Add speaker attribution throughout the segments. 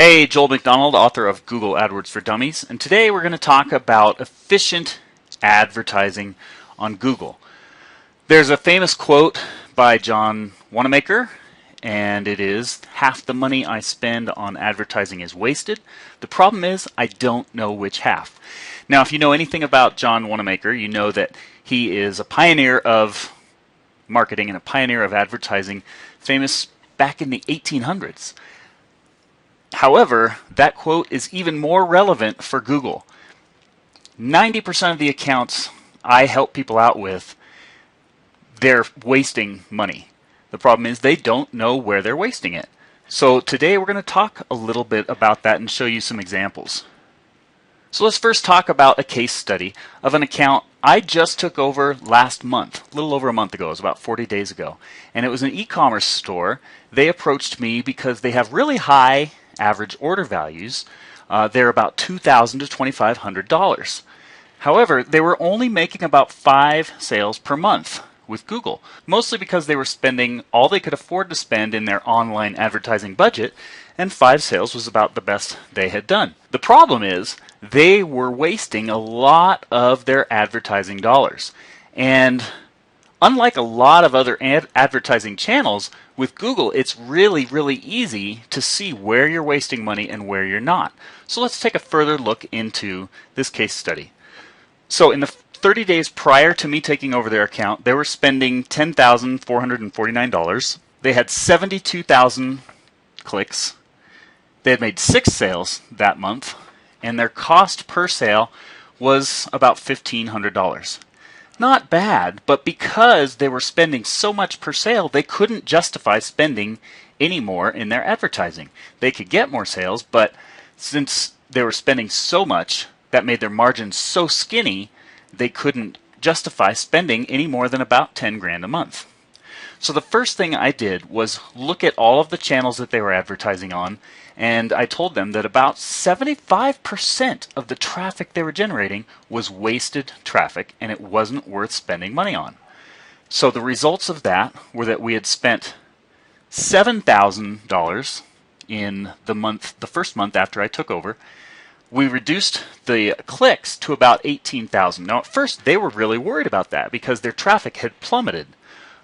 Speaker 1: Hey, Joel McDonald, author of Google AdWords for Dummies, and today we're going to talk about efficient advertising on Google. There's a famous quote by John Wanamaker, and it is, "Half the money I spend on advertising is wasted. The problem is I don't know which half." Now, if you know anything about John Wanamaker, you know that he is a pioneer of marketing and a pioneer of advertising, famous back in the 1800s. However, that quote is even more relevant for Google. 90% of the accounts I help people out with, they're wasting money. The problem is they don't know where they're wasting it. So today we're going to talk a little bit about that and show you some examples. So let's first talk about a case study of an account I just took over last month, a little over a month ago. It was about 40 days ago. And it was an e-commerce store. They approached me because they have really high average order values. They're about $2,000 to $2,500. However, they were only making about 5 sales per month with Google, mostly because they were spending all they could afford to spend in their online advertising budget, and 5 sales was about the best they had done. The problem is they were wasting a lot of their advertising dollars. And unlike a lot of other advertising channels, with Google, it's really, really easy to see where you're wasting money and where you're not. So let's take a further look into this case study. So in the 30 days prior to me taking over their account, they were spending $10,449. They had 72,000 clicks. They had made 6 sales that month, and their cost per sale was about $1,500. Not bad, but because they were spending so much per sale, they couldn't justify spending any more in their advertising. They could get more sales, but since they were spending so much, that made their margins so skinny, they couldn't justify spending any more than about 10 grand a month. So the first thing I did was look at all of the channels that they were advertising on, and I told them that about 75% of the traffic they were generating was wasted traffic, and it wasn't worth spending money on. So the results of that were that we had spent $7,000 in the first month after I took over. We reduced the clicks to about 18,000. Now at first they were really worried about that because their traffic had plummeted.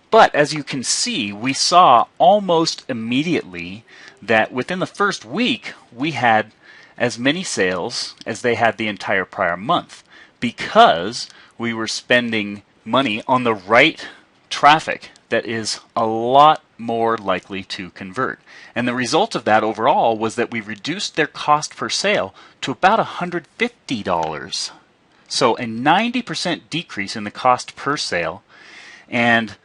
Speaker 1: But as you can see, we saw almost immediately that within the first week we had as many sales as they had the entire prior month, because we were spending money on the right traffic that is a lot more likely to convert. And the result of that overall was that we reduced their cost per sale to about $150. So a 90% decrease in the cost per sale, and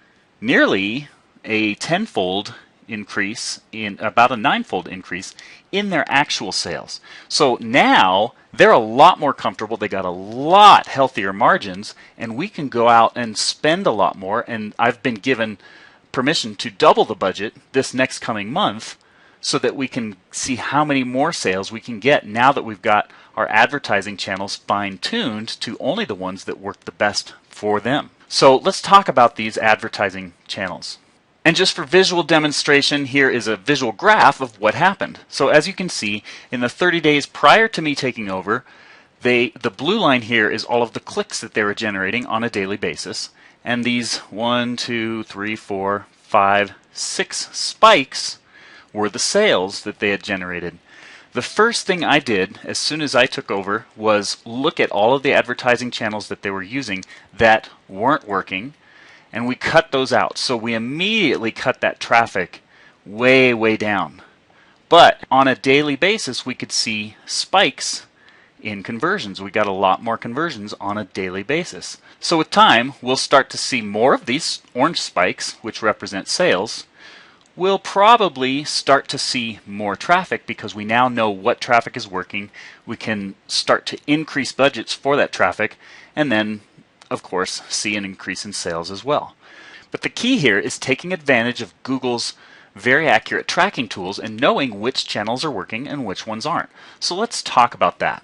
Speaker 1: nearly a tenfold increase, in about a ninefold increase in their actual sales. So now they're a lot more comfortable, they got a lot healthier margins, and we can go out and spend a lot more. And I've been given permission to double the budget this next coming month so that we can see how many more sales we can get now that we've got our advertising channels fine-tuned to only the ones that work the best for them. So let's talk about these advertising channels. And just for visual demonstration, here is a visual graph of what happened. So as you can see, in the 30 days prior to me taking over, the blue line here is all of the clicks that they were generating on a daily basis. And these 1, 2, 3, 4, 5, 6 spikes were the sales that they had generated. The first thing I did as soon as I took over was look at all of the advertising channels that they were using that weren't working, and we cut those out. So we immediately cut that traffic way, way down. But on a daily basis, we could see spikes in conversions. We got a lot more conversions on a daily basis. So with time, we'll start to see more of these orange spikes, which represent sales. We'll probably start to see more traffic because we now know what traffic is working. We can start to increase budgets for that traffic, and then of course see an increase in sales as well. But the key here is taking advantage of Google's very accurate tracking tools and knowing which channels are working and which ones aren't. So let's talk about that.